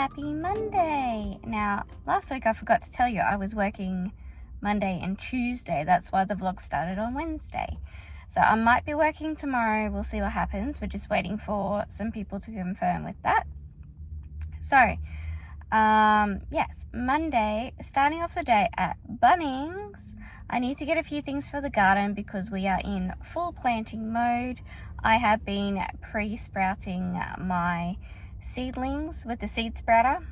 Happy Monday! Now, last week I forgot to tell you I was working Monday and Tuesday. That's why the vlog started on Wednesday. So I might be working tomorrow. We'll see what happens. We're just waiting for some people to confirm with that. So, yes, Monday, starting off the day at Bunnings. I need to get a few things for the garden because we are in full planting mode. I have been pre-sprouting my seedlings with the seed sprouter.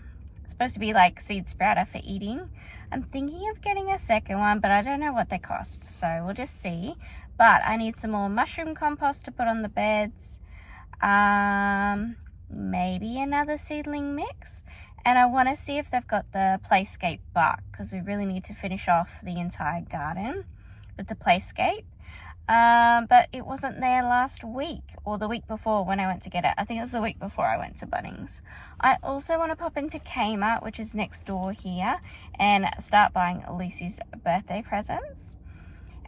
It's supposed to be like seed sprouter for eating. I'm thinking of getting a second one, but I don't know what they cost, so we'll just see. But I need some more mushroom compost to put on the beds. Maybe another seedling mix. And I want to see if they've got the playscape bark, because we really need to finish off the entire garden with the playscape. But it wasn't there last week or the week before when I went to get it. I think it was the week before I went to Bunnings. I also want to pop into Kmart, which is next door here, and start buying Lucy's birthday presents.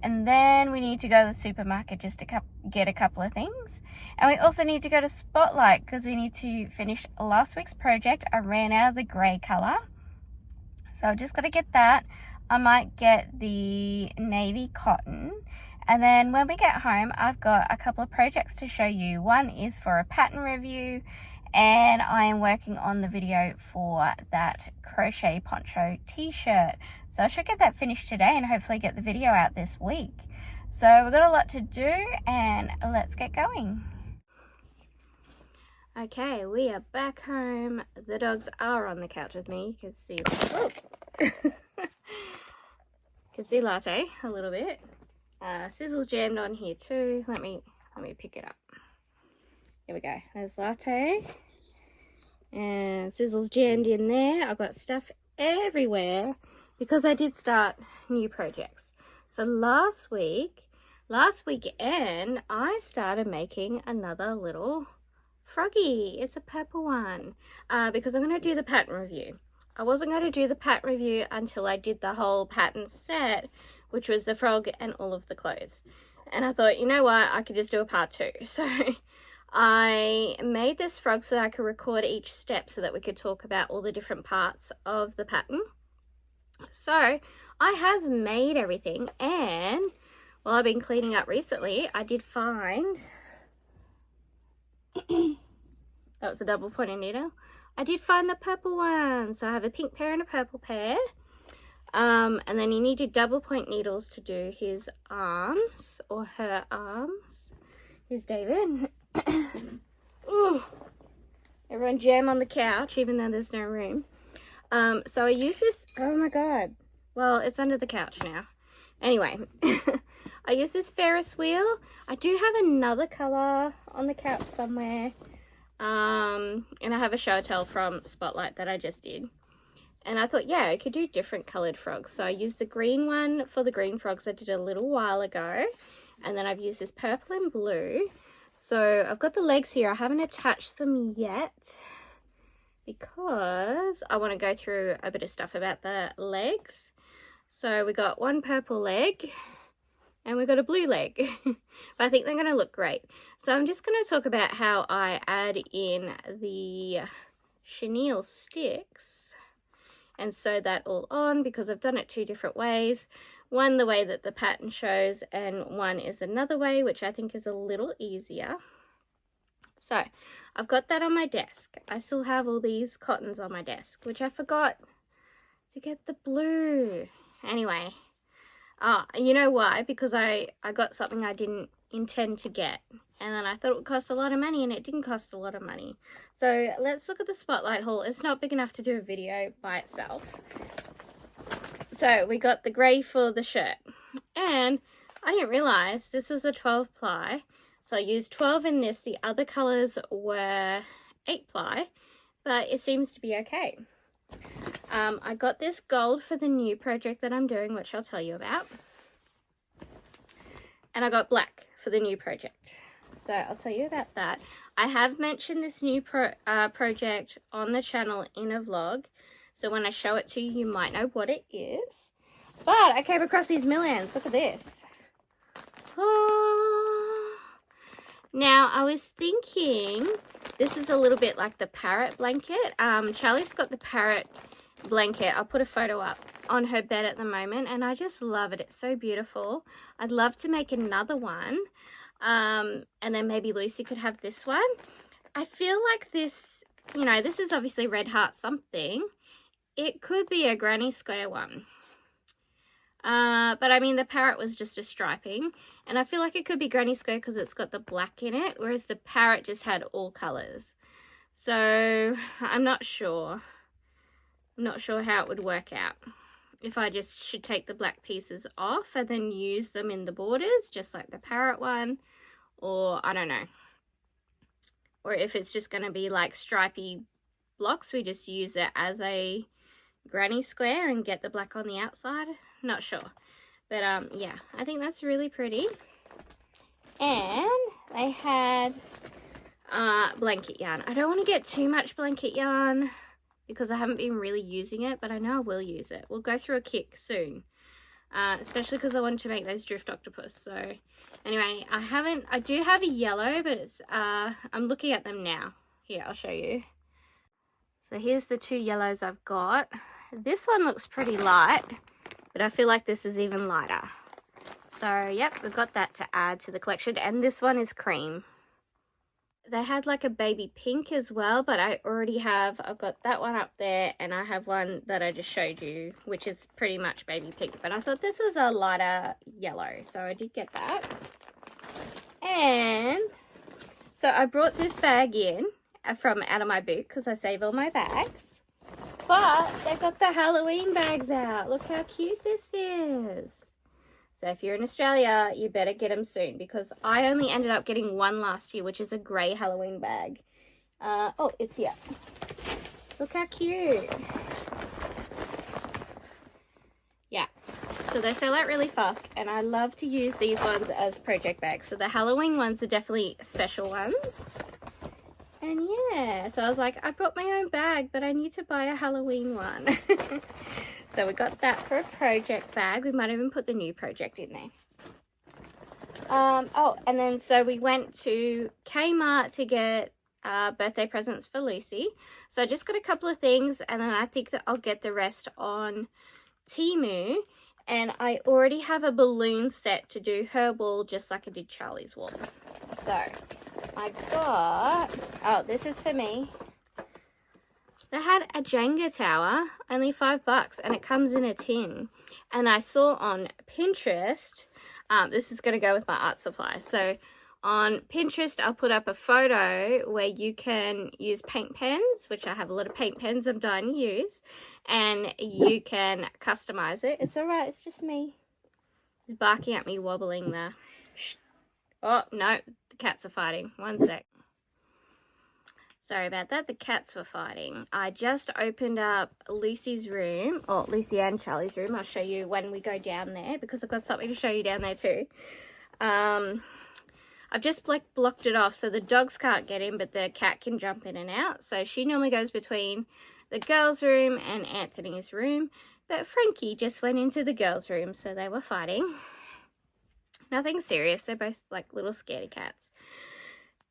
And then we need to go to the supermarket just to get a couple of things. And we also need to go to Spotlight because we need to finish last week's project. I ran out of the grey colour, so I've just got to get that. I might get the navy cotton. And then when we get home, I've got a couple of projects to show you. One is for a pattern review, and I am working on the video for that crochet poncho t-shirt. So I should get that finished today and hopefully get the video out this week. So we've got a lot to do, and let's get going. Okay, we are back home. The dogs are on the couch with me. You can see, oh. Can see Latte a little bit. Sizzle's jammed on here too. Let me pick it up. Here we go. There's Latte. And Sizzle's jammed in there. I've got stuff everywhere because I did start new projects. So last weekend, I started making another little froggy. It's a purple one because I'm going to do the pattern review. I wasn't going to do the pattern review until I did the whole pattern set, which was the frog and all of the clothes. And I thought, you know what, I could just do a part 2. So I made this frog so that I could record each step so that we could talk about all the different parts of the pattern. So I have made everything, and while I've been cleaning up recently, I did find that was a double pointed needle. I did find the purple one. So I have a pink pair and a purple pair. And then you need your double point needles to do his arms or her arms. Here's David. Ooh. Everyone jam on the couch even though there's no room. So I use this, oh my god, well, it's under the couch now. Anyway, I use this Ferris wheel. I do have another colour on the couch somewhere. And I have a show tell from Spotlight that I just did. And I thought, yeah, I could do different coloured frogs. So I used the green one for the green frogs I did a little while ago. And then I've used this purple and blue. So I've got the legs here. I haven't attached them yet because I want to go through a bit of stuff about the legs. So we got one purple leg and we got a blue leg. But I think they're going to look great. So I'm just going to talk about how I add in the chenille sticks and sew that all on, because I've done it 2 different ways. One the way that the pattern shows, and one is another way, which I think is a little easier. So I've got that on my desk. I still have all these cottons on my desk, which I forgot to get the blue. Anyway, you know why? Because I got something I didn't intend to get, and then I thought it would cost a lot of money, and it didn't cost a lot of money. So let's look at the Spotlight haul. It's not big enough to do a video by itself. So we got the grey for the shirt, and I didn't realise this was a 12 ply, so I used 12 in this. The other colours were 8 ply, but it seems to be okay. I got this gold for the new project that I'm doing, which I'll tell you about, and I got black for the new project, so I'll tell you about that. I have mentioned this new project on the channel in a vlog, so when I show it to you, you might know what it is. But I came across these Millans. Look at this. Oh. Now, I was thinking this is a little bit like the parrot blanket. Charlie's got the parrot blanket. I'll put a photo up on her bed at the moment, and I just love it. It's so beautiful. I'd love to make another one, and then maybe Lucy could have this one. I feel like this, you know, this is obviously Red Heart something. It could be a granny square one. But I mean, the parrot was just a striping, and I feel like it could be granny square because it's got the black in it, whereas the parrot just had all colors. So I'm not sure. I'm not sure how it would work out. If I just should take the black pieces off and then use them in the borders, just like the parrot one, or I don't know. Or if it's just going to be like stripy blocks, we just use it as a granny square and get the black on the outside. Not sure, but yeah, I think that's really pretty. And they had blanket yarn. I don't want to get too much blanket yarn because I haven't been really using it, but I know I will use it. We'll go through a kick soon, especially because I wanted to make those drift octopus. So anyway, I do have a yellow, but it's I'm looking at them now. Here, I'll show you. So here's the two yellows I've got. This one looks pretty light, but I feel like this is even lighter. So yep, we've got that to add to the collection, and this one is cream. They had like a baby pink as well, but I've got that one up there, and I have one that I just showed you, which is pretty much baby pink, but I thought this was a lighter yellow, so I did get that. And so I brought this bag in from out of my boot because I save all my bags. But they've got the Halloween bags out. Look how cute this is. So if you're in Australia, you better get them soon, because I only ended up getting one last year, which is a grey Halloween bag. Oh, it's here. Look how cute. Yeah, so they sell out really fast, and I love to use these ones as project bags. So the Halloween ones are definitely special ones. And yeah, so I was like, I brought my own bag, but I need to buy a Halloween one. So we got that for a project bag. We might even put the new project in there. Oh, and then so we went to Kmart to get birthday presents for Lucy. So I just got a couple of things, and then I think that I'll get the rest on Temu. And I already have a balloon set to do her wall just like I did Charlie's wall. So I got, oh, this is for me. They had a Jenga tower, only $5, and it comes in a tin. And I saw on Pinterest, this is going to go with my art supply. So on Pinterest, I'll put up a photo where you can use paint pens, which I have a lot of paint pens I'm dying to use, and you can customize it. It's all right, it's just me. He's barking at me, wobbling there. Oh, no, the cats are fighting. One sec. Sorry about that. The cats were fighting. I just opened up Lucy's room, or Lucy and Charlie's room. I'll show you when we go down there, because I've got something to show you down there too. I've just blocked it off so the dogs can't get in, but the cat can jump in and out. So she normally goes between the girls' room and Anthony's room, but Frankie just went into the girls' room, so they were fighting. Nothing serious. They're both like little scaredy cats.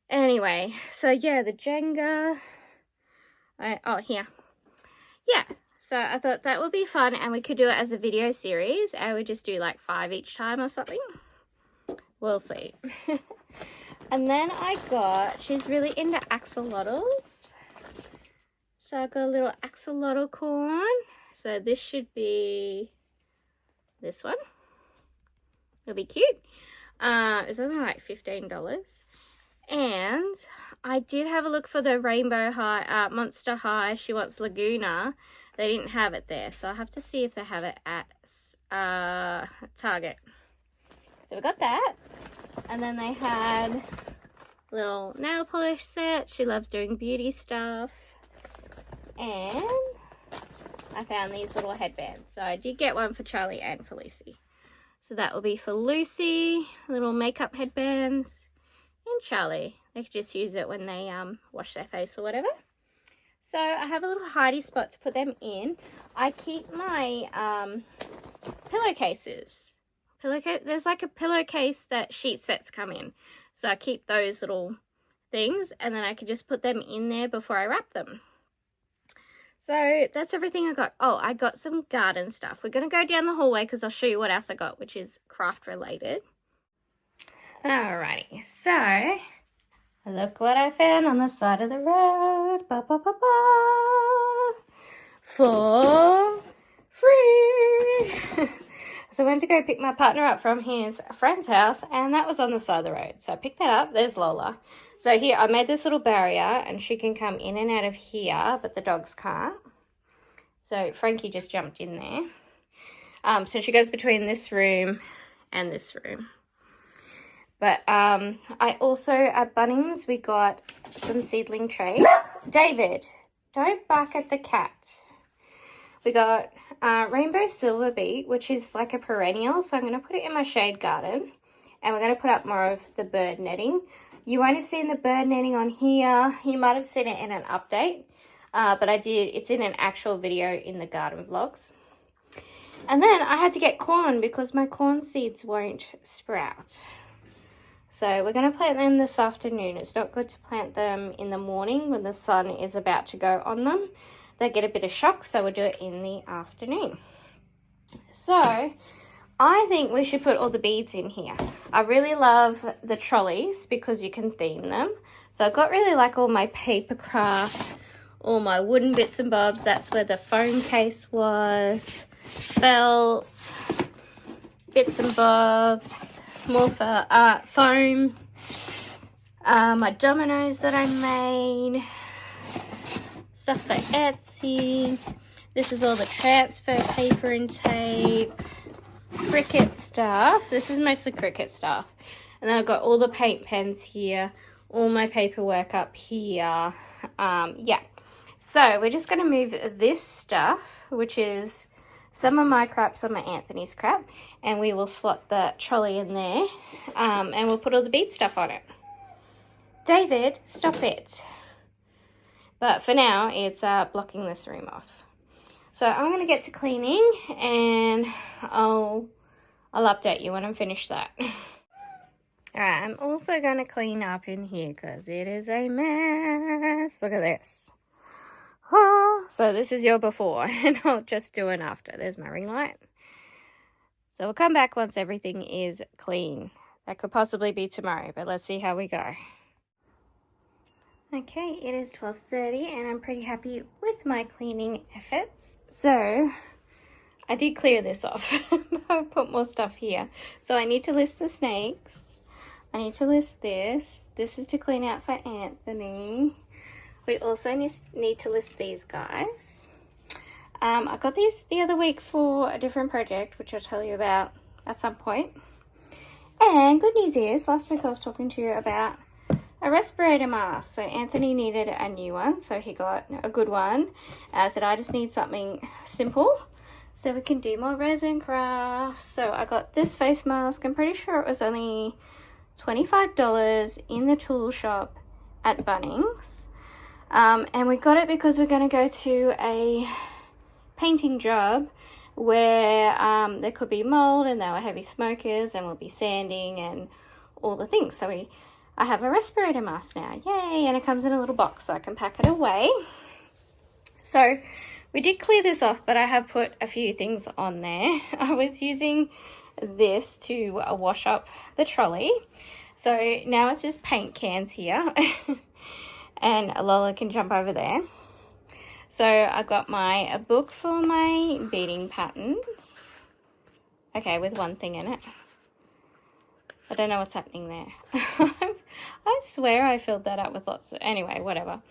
Anyway, so yeah, the Jenga. Oh, here. Yeah, so I thought that would be fun, and we could do it as a video series. I would just do like 5 each time or something. We'll see. And then I got, she's really into axolotls. So I got a little axolotl corn. So this should be this one. It'll be cute. It's only like $15. And I did have a look for the Rainbow High, Monster High. She wants Laguna. They didn't have it there, so I'll have to see if they have it at Target. So we got that. And then they had a little nail polish set. She loves doing beauty stuff. And I found these little headbands. So I did get one for Charlie and for Lucy. So that will be for Lucy, little makeup headbands. And Charlie, they could just use it when they wash their face or whatever. So I have a little hidey spot to put them in. I keep my pillowcases. There's like a pillowcase that sheet sets come in. So I keep those little things, and then I can just put them in there before I wrap them. So that's everything I got. Oh, I got some garden stuff. We're going to go down the hallway because I'll show you what else I got, which is craft related. Alrighty, so look what I found on the side of the road. Ba, ba, ba, ba. For free. So I went to go pick my partner up from his friend's house, and that was on the side of the road. So I picked that up. There's Lola. So here, I made this little barrier, and she can come in and out of here, but the dogs can't. So Frankie just jumped in there. So she goes between this room and this room. But I also, at Bunnings, we got some seedling trays. David, don't bark at the cat. We got rainbow silver beet, which is like a perennial. So I'm going to put it in my shade garden. And we're going to put up more of the bird netting. You won't have seen the bird netting on here. You might have seen it in an update. But it's in an actual video in the garden vlogs. And then I had to get corn because my corn seeds won't sprout. So we're going to plant them this afternoon. It's not good to plant them in the morning when the sun is about to go on them. They get a bit of shock, so we'll do it in the afternoon. So I think we should put all the beads in here. I really love the trolleys because you can theme them. So I've got really like all my paper craft, all my wooden bits and bobs. That's where the phone case was, felt, bits and bobs, more for foam, my dominoes that I made, stuff for Etsy. This is all the transfer paper and tape, Cricut stuff. This is mostly Cricut stuff. And then I've got all the paint pens here, all my paperwork up here. Yeah. So we're just going to move this stuff, which is some of my crap, some of Anthony's crap, and we will slot the trolley in there, and we'll put all the bead stuff on it. David, stop it. But for now, it's blocking this room off. So I'm going to get to cleaning, and I'll update you when I'm finished that. Alright, I'm also going to clean up in here because it is a mess. Look at this. Oh, so this is your before, and I'll just do an after. There's my ring light. So we'll come back once everything is clean. That could possibly be tomorrow, but let's see how we go. Okay, it is 12:30 and I'm pretty happy with my cleaning efforts. So I did clear this off. I'll put more stuff here. So I need to list the snakes. I need to list this. This is to clean out for Anthony. We also need to list these guys. I got these the other week for a different project, which I'll tell you about at some point. And good news is, last week I was talking to you about a respirator mask. So Anthony needed a new one, so he got a good one. I said I just need something simple so we can do more resin crafts. So I got this face mask. I'm pretty sure it was only $25 in the tool shop at Bunnings. And we got it because we're going to go to a painting job where there could be mold and they were heavy smokers and we'll be sanding and all the things. So I have a respirator mask now. Yay! And it comes in a little box so I can pack it away. So we did clear this off, but I have put a few things on there. I was using this to wash up the trolley. So now it's just paint cans here. And Lola can jump over there. So I got a book for my beading patterns. Okay, with one thing in it. I don't know what's happening there. I swear I filled that up with lots of... Anyway, whatever.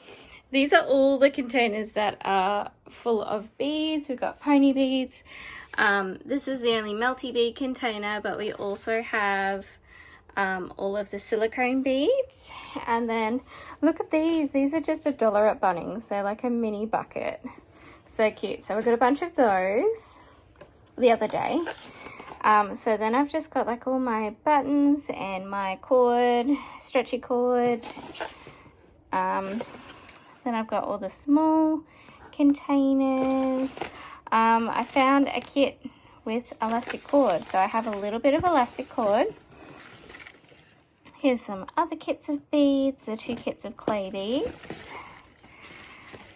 These are all the containers that are full of beads. We've got pony beads. This is the only melty bead container, but we also have all of the silicone beads. And then look at these. These are just $1 at Bunnings. They're like a mini bucket. So cute. So we got a bunch of those the other day. So then I've just got like all my buttons and my cord, stretchy cord. Then I've got all the small containers. I found a kit with elastic cord. So I have a little bit of elastic cord. here's some other kits of beads, the 2 kits of clay beads.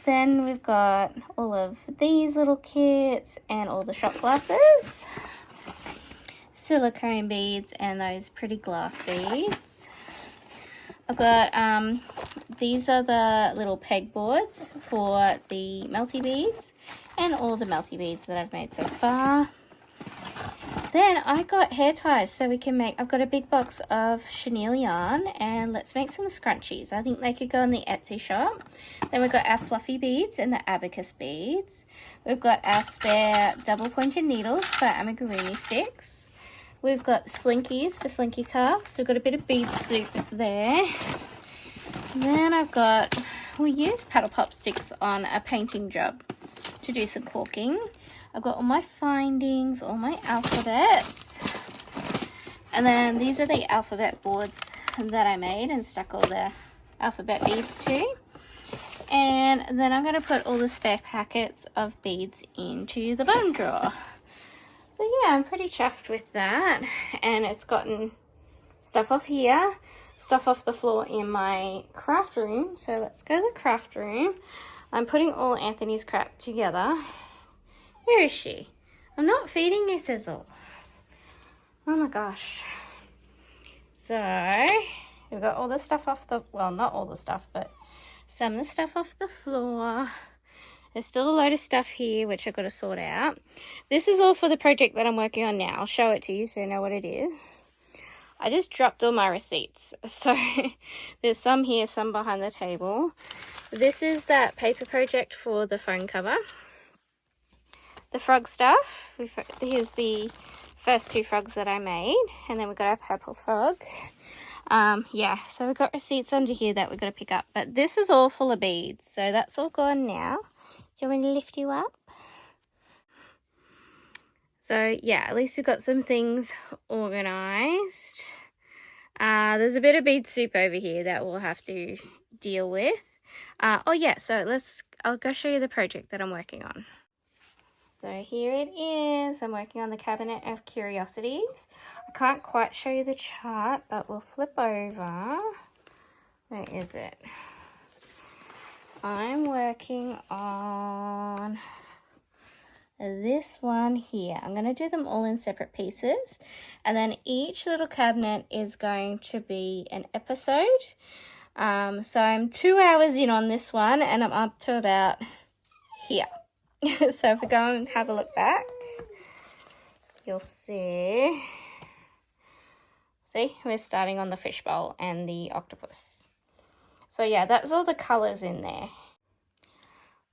Then we've got all of these little kits and all the shot glasses, silicone beads, and those pretty glass beads. I've got, these are the little pegboards for the melty beads and all the melty beads that I've made so far. Then I got hair ties so we can make, I've got a big box of chenille yarn, and let's make some scrunchies. I think they could go in the Etsy shop. Then we've got our fluffy beads and the abacus beads. We've got our spare double pointed needles for amigurumi sticks. We've got slinkies for slinky cuffs. We've got a bit of bead soup there. And then I've got, we used paddle pop sticks on a painting job to do some corking. I've got all my findings, all my alphabets. And then these are the alphabet boards that I made and stuck all the alphabet beads to. And then I'm going to put all the spare packets of beads into the bottom drawer. So yeah, I'm pretty chuffed with that. And it's gotten stuff off here, stuff off the floor in my craft room. So let's go to the craft room. I'm putting all Anthony's crap together. Where is she? I'm not feeding you, Sizzle. Oh my gosh. So, we've got all the stuff off the, well, not all the stuff, but some of the stuff off the floor. There's still a load of stuff here, which I've got to sort out. This is all for the project that I'm working on now. I'll show it to you so you know what it is. I just dropped all my receipts. So, there's some here, some behind the table. This is that paper project for the phone cover. The frog stuff, here's the first 2 frogs that I made, and then we've got our purple frog. Yeah, so we've got receipts under here that we've got to pick up, but this is all full of beads, so that's all gone now. Do you want me to lift you up? So yeah, at least we've got some things organised. There's a bit of bead soup over here that we'll have to deal with. Oh yeah, so I'll go show you the project that I'm working on. So here it is. I'm working on the Cabinet of Curiosities. I can't quite show you the chart, but we'll flip over. Where is it? I'm working on this one here. I'm going to do them all in separate pieces. And then each little cabinet is going to be an episode. So I'm 2 hours in on this one, and I'm up to about here. So if we go and have a look back, you'll see, we're starting on the fishbowl and the octopus. So yeah, that's all the colours in there.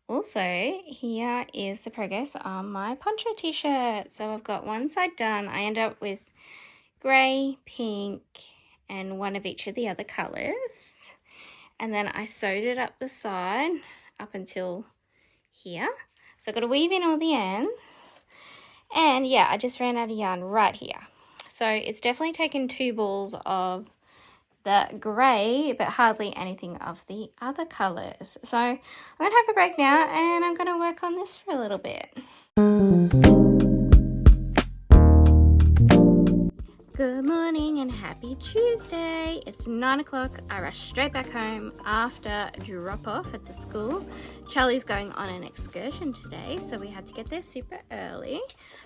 Also, here is the progress on my poncho t-shirt. So I've got one side done. I end up with grey, pink, and one of each of the other colours. And then I sewed it up the side up until here. So I've got to weave in all the ends. And yeah, I just ran out of yarn right here. So it's definitely taken 2 balls of the grey, but hardly anything of the other colours. So I'm going to have a break now, and I'm going to work on this for a little bit. Good morning and happy Tuesday. It's 9 o'clock. I rushed straight back home after drop off at the school. Charlie's going on an excursion today, so we had to get there super early.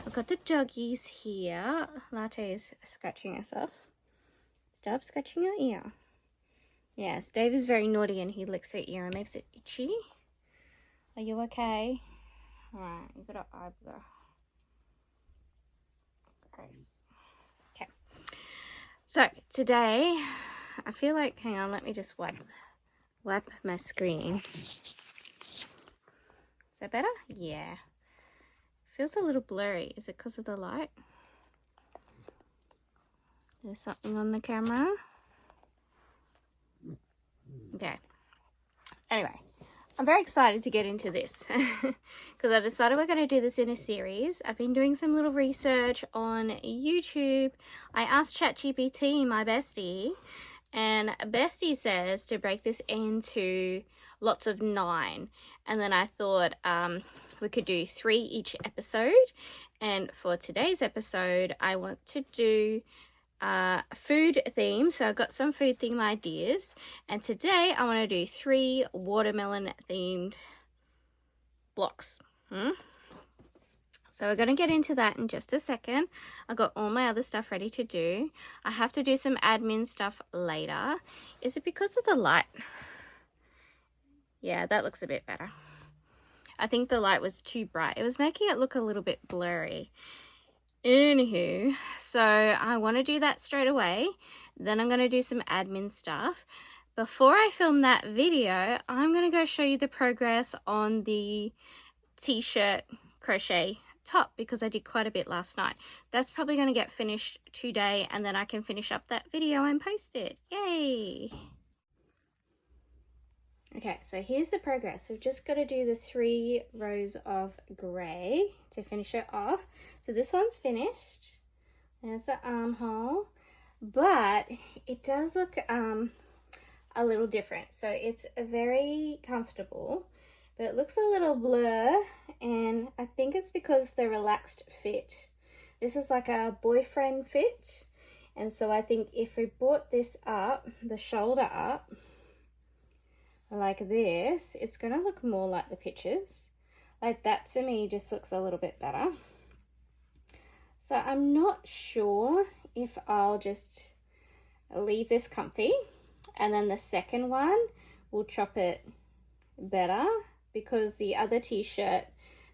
I've got the doggies here. Latte is scratching herself. Stop scratching your ear. Yes, Dave is very naughty and he licks her ear and makes it itchy. Are you okay? Alright, you've got an eyebrow. Okay. So, today, I feel like, hang on, let me just wipe my screen. Is that better? Yeah. Feels a little blurry. Is it because of the light? There's something on the camera. Okay. Anyway, I'm very excited to get into this because I decided we're going to do this in a series. I've been doing some little research on YouTube. I asked ChatGPT, my bestie, and bestie says to break this into lots of 9. And then I thought we could do 3 each episode. And for today's episode, I want to do food theme. So I've got some food theme ideas, and today I want to do 3 watermelon themed blocks. So we're going to get into that in just a second. I got all my other stuff ready to do. I have to do some admin stuff later. Is it because of the light? Yeah, that looks a bit better. I think the light was too bright. It was making it look a little bit blurry. Anywho, so I want to do that straight away. Then I'm going to do some admin stuff. Before I film that video, I'm going to go show you the progress on the t-shirt crochet top, because I did quite a bit last night. That's probably going to get finished today, and then I can finish up that video and post it. Yay! Okay, so here's the progress. We've just got to do the 3 rows of grey to finish it off. So this one's finished. There's the armhole, but it does look a little different. So it's very comfortable, but it looks a little blur, and I think it's because the relaxed fit. This is like a boyfriend fit, and so I think if we brought this up, the shoulder up, like this, it's going to look more like the pictures. Like that to me just looks a little bit better. So I'm not sure if I'll just leave this comfy, and then the second one we'll chop it better, because the other t-shirt,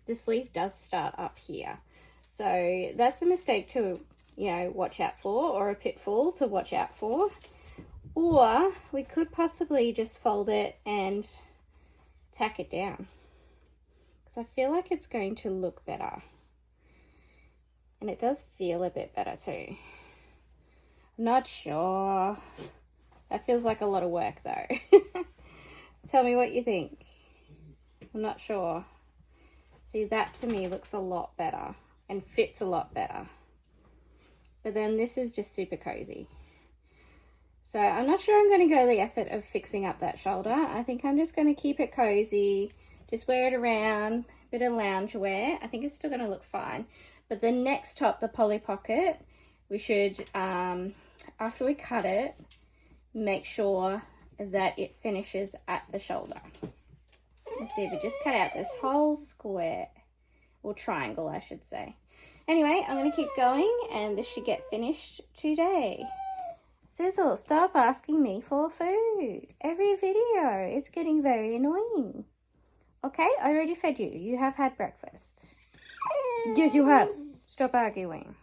the sleeve does start up here. So that's a mistake to, you know, watch out for, or a pitfall to watch out for. Or we could possibly just fold it and tack it down, because I feel like it's going to look better. And it does feel a bit better too. I'm not sure. That feels like a lot of work though. Tell me what you think. I'm not sure. See, that to me looks a lot better and fits a lot better. But then this is just super cozy. So I'm not sure I'm going to go the effort of fixing up that shoulder. I think I'm just going to keep it cozy, just wear it around, a bit of lounge wear. I think it's still going to look fine. But the next top, the Polly Pocket, we should, after we cut it, make sure that it finishes at the shoulder. Let's see if we just cut out this whole square, or triangle I should say. Anyway, I'm going to keep going, and this should get finished today. Sizzle, stop asking me for food. Every video, it's getting very annoying. Okay, I already fed you. You have had breakfast. Yes, you have. Stop arguing.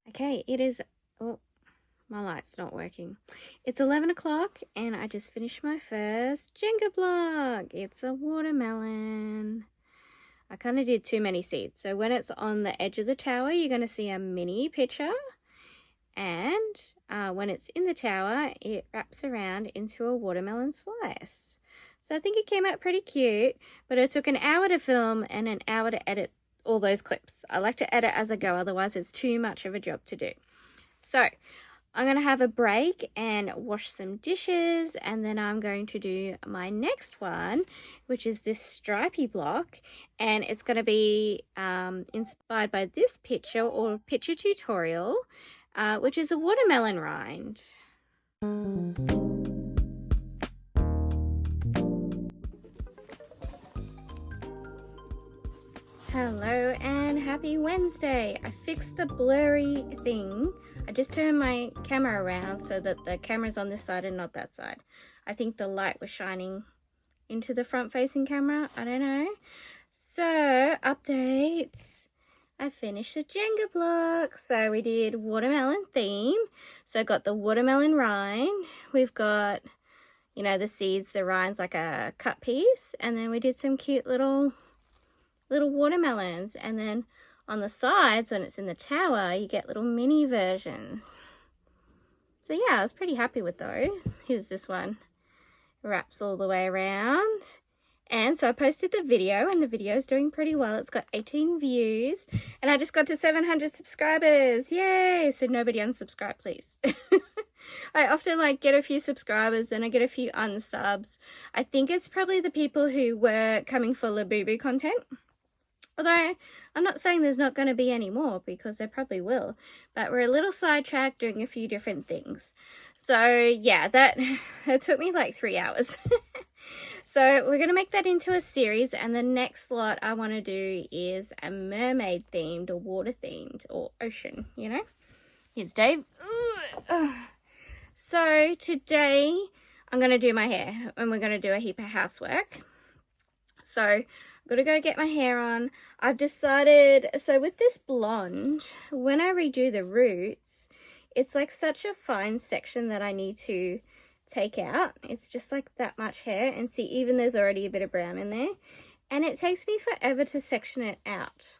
Okay, it is... Oh, my light's not working. It's 11 o'clock, and I just finished my first Jenga block. It's a watermelon. I kind of did too many seeds. So when it's on the edge of the tower, you're going to see a mini picture. And when it's in the tower, it wraps around into a watermelon slice. So I think it came out pretty cute, but it took an hour to film and an hour to edit all those clips. I like to edit as I go, otherwise it's too much of a job to do. So I'm going to have a break and wash some dishes, and then I'm going to do my next one, which is this stripy block, and it's going to be inspired by this picture or picture tutorial, which is a watermelon rind. Hello and happy Wednesday. I fixed the blurry thing. I just turned my camera around so that the camera's on this side and not that side. I think the light was shining into the front facing camera. I don't know. So, updates. I finished the Jenga block. So we did watermelon theme. So I got the watermelon rind. We've got, you know, the seeds, the rind's like a cut piece. And then we did some cute little watermelons. And then on the sides, when it's in the tower, you get little mini versions. So yeah, I was pretty happy with those. Here's this one. Wraps all the way around. And so I posted the video, and the video is doing pretty well. It's got 18 views, and I just got to 700 subscribers. Yay! So nobody unsubscribe, please. I often get a few subscribers and I get a few unsubs. I think it's probably the people who were coming for Labubu content. Although I'm not saying there's not going to be any more, because there probably will, but we're a little sidetracked doing a few different things. So yeah, that took me like 3 hours. So we're going to make that into a series, and the next lot I want to do is a mermaid themed or water themed or ocean, you know. Here's Dave. So today I'm going to do my hair, and we're going to do a heap of housework. So I'm going to go get my hair on. I've decided, so with this blonde, when I redo the roots, it's like such a fine section that I need to take out. It's just like that much hair, and see, even there's already a bit of brown in there, and it takes me forever to section it out.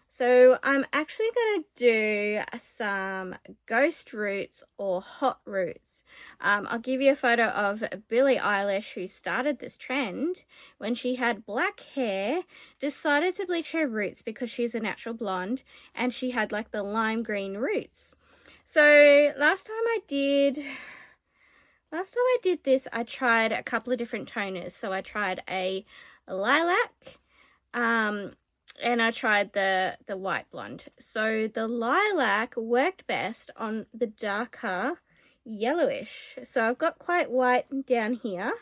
So I'm actually going to do some ghost roots or hot roots. I'll give you a photo of Billie Eilish, who started this trend when she had black hair, decided to bleach her roots because she's a natural blonde, and she had like the lime green roots. So last time I did this, I tried a couple of different toners. So I tried a lilac, and I tried the white blonde. So the lilac worked best on the darker yellowish. So I've got quite white down here,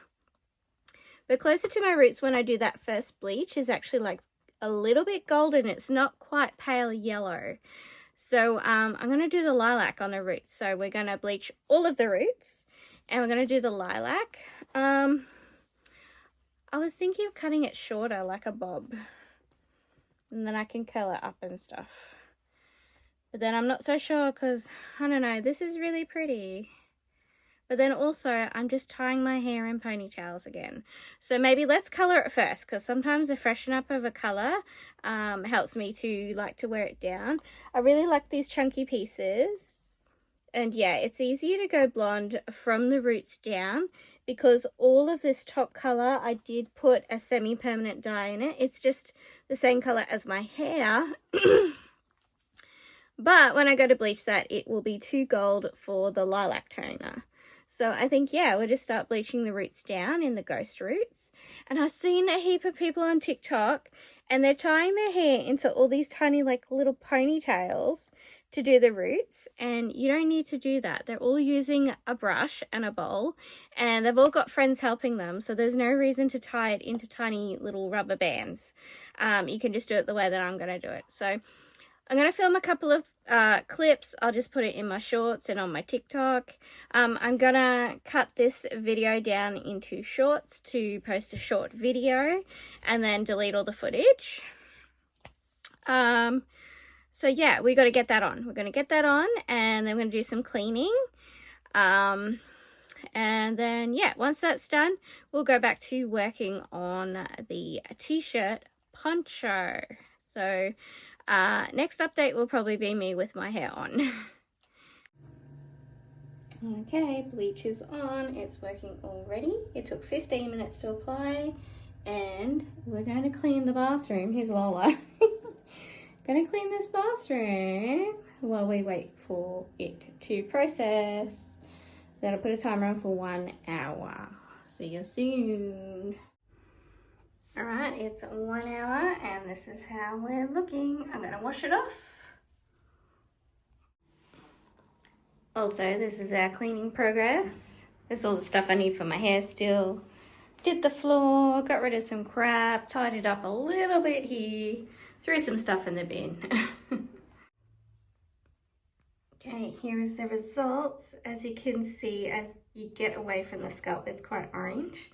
but closer to my roots when I do that first bleach is actually like a little bit golden. It's not quite pale yellow. So I'm going to do the lilac on the roots. So we're going to bleach all of the roots, and we're going to do the lilac. I was thinking of cutting it shorter like a bob, and then I can curl it up and stuff. But then I'm not so sure, because I don't know, this is really pretty. But then also I'm just tying my hair in ponytails again. So maybe let's color it first, because sometimes a freshen up of a color helps me to like to wear it down. I really like these chunky pieces. And yeah, it's easier to go blonde from the roots down, because all of this top color, I did put a semi-permanent dye in it. It's just the same color as my hair. But when I go to bleach that, it will be too gold for the lilac toner. So I think, yeah, we'll just start bleaching the roots down in the ghost roots. And I've seen a heap of people on TikTok, and they're tying their hair into all these tiny like little ponytails to do the roots, and you don't need to do that. They're all using a brush and a bowl, and they've all got friends helping them, so there's no reason to tie it into tiny little rubber bands. You can just do it the way that I'm going to do it. So I'm going to film a couple of clips. I'll just put it in my shorts and on my TikTok. I'm going to cut this video down into shorts to post a short video, and then delete all the footage. So yeah, we got to get that on. We're going to get that on, and then we're going to do some cleaning. And then, yeah, once that's done, we'll go back to working on the t-shirt poncho. So next update will probably be me with my hair on. Okay, bleach is on. It's working already. It took 15 minutes to apply, and we're going to clean the bathroom. Here's Lola. Gonna clean this bathroom while we wait for it to process. Then I'll put a timer on for 1 hour. See you soon. Alright, it's 1 hour, and this is how we're looking. I'm gonna wash it off. Also, this is our cleaning progress. This is all the stuff I need for my hair still. Did the floor, got rid of some crap, tied it up a little bit here. Threw some stuff in the bin. Okay, here is the results. As you can see, as you get away from the scalp, it's quite orange.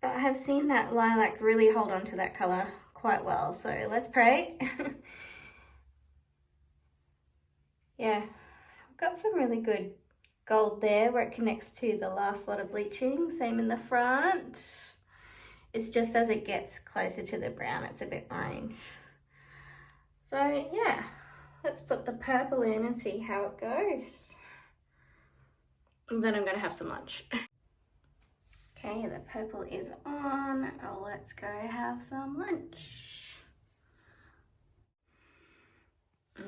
But I have seen that lilac really hold on to that colour quite well. So let's pray. Yeah, I've got some really good gold there where it connects to the last lot of bleaching. Same in the front. It's just as it gets closer to the brown, it's a bit orange. So yeah, let's put the purple in and see how it goes. And then I'm going to have some lunch. Okay, the purple is on. Let's go have some lunch.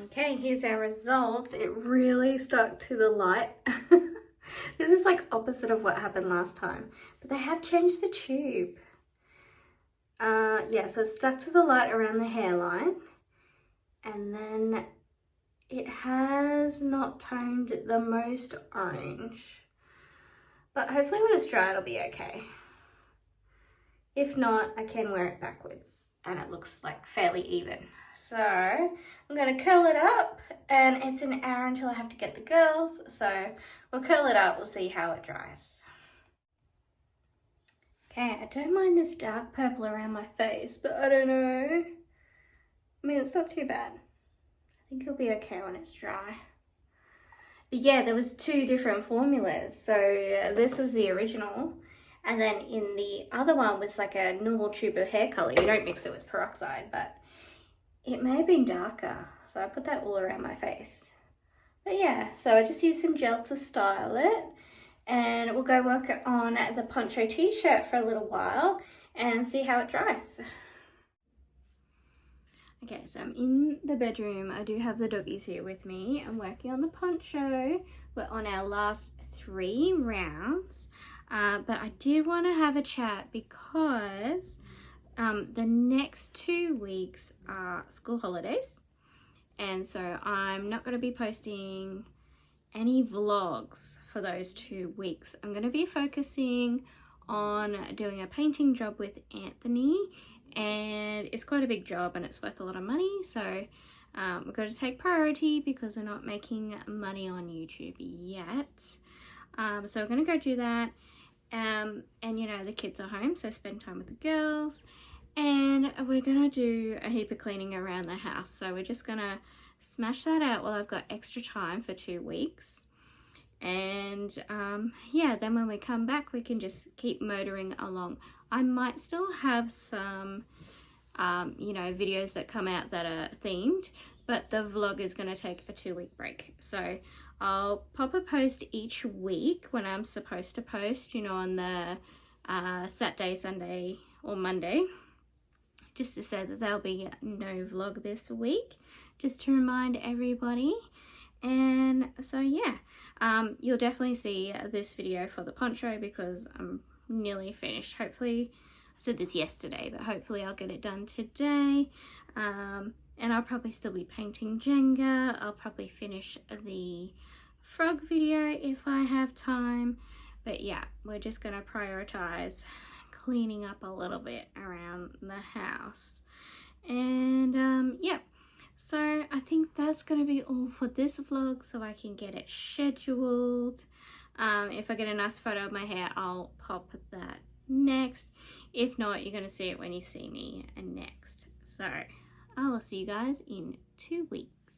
Okay, here's our results. It really stuck to the light. This is like opposite of what happened last time, but they have changed the tube. Yeah, so it stuck to the light around the hairline. And then it has not toned the most orange, but hopefully when it's dry it'll be okay. If not, I can wear it backwards and it looks like fairly even. So I'm gonna curl it up, and it's an hour until I have to get the girls, so we'll curl it up, we'll see how it dries. Okay, I don't mind this dark purple around my face, but I don't know. I mean, it's not too bad. I think it'll be okay when it's dry. But yeah, there was 2 different formulas. So this was the original, and then in the other one was like a normal tube of hair color. You don't mix it with peroxide, but it may have been darker. So I put that all around my face. But yeah, so I just used some gel to style it, and we'll go work on the poncho t-shirt for a little while and see how it dries. Okay, so I'm in the bedroom. I do have the doggies here with me. I'm working on the poncho. We're on our last 3 rounds, but I did want to have a chat because the next 2 weeks are school holidays, and so I'm not going to be posting any vlogs for those 2 weeks. I'm going to be focusing on doing a painting job with Anthony, and it's quite a big job and it's worth a lot of money, so we've got to take priority because we're not making money on YouTube yet. So we're going to go do that, and you know, the kids are home, so spend time with the girls, and we're going to do a heap of cleaning around the house. So we're just going to smash that out while I've got extra time for 2 weeks. And yeah, then when we come back we can just keep motoring along. I might still have some you know, videos that come out that are themed, but the vlog is going to take a 2-week break. So I'll pop a post each week when I'm supposed to post, you know, on the Saturday, Sunday or Monday, just to say that there'll be no vlog this week, just to remind everybody. And so yeah, you'll definitely see this video for the poncho because I'm nearly finished. Hopefully, I said this yesterday, but hopefully I'll get it done today. And I'll probably still be painting Jenga. I'll probably finish the frog video if I have time. But yeah, we're just gonna prioritize cleaning up a little bit around the house. And yeah. So I think that's going to be all for this vlog, so I can get it scheduled. If I get a nice photo of my hair, I'll pop that next. If not, you're going to see it when you see me next. So I will see you guys in 2 weeks.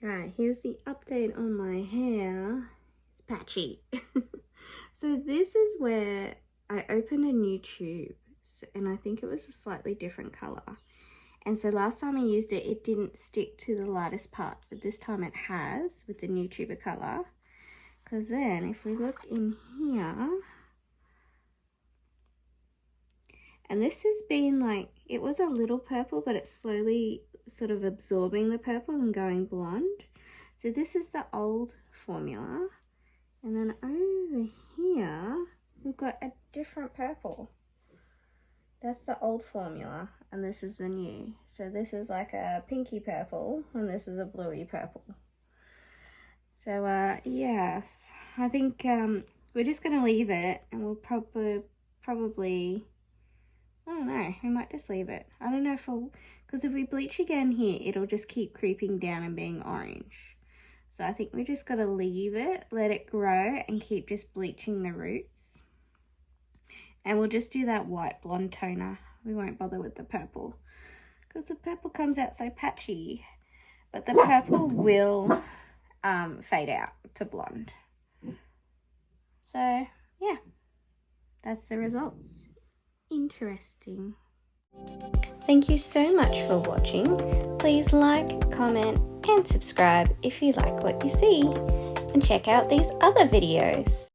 Right, here's the update on my hair. It's patchy. So this is where I opened a new tube, and I think it was a slightly different color. And so last time I used it, it didn't stick to the lightest parts, but this time it has with the new tube of colour. Because then if we look in here, and this has been like, it was a little purple, but it's slowly sort of absorbing the purple and going blonde. So this is the old formula. And then over here, we've got a different purple. That's the old formula, and this is the new. So this is like a pinky purple, and this is a bluey purple. So yes, I think we're just going to leave it, and we'll probably, I don't know, we might just leave it. I don't know if we'll, because if we bleach again here, it'll just keep creeping down and being orange. So I think we just got to leave it, let it grow, and keep just bleaching the roots. And we'll just do that white blonde toner. We won't bother with the purple because the purple comes out so patchy. But the purple will fade out to blonde. So yeah, that's the results. Interesting. Thank you so much for watching. Please like, comment and subscribe if you like what you see. And check out these other videos.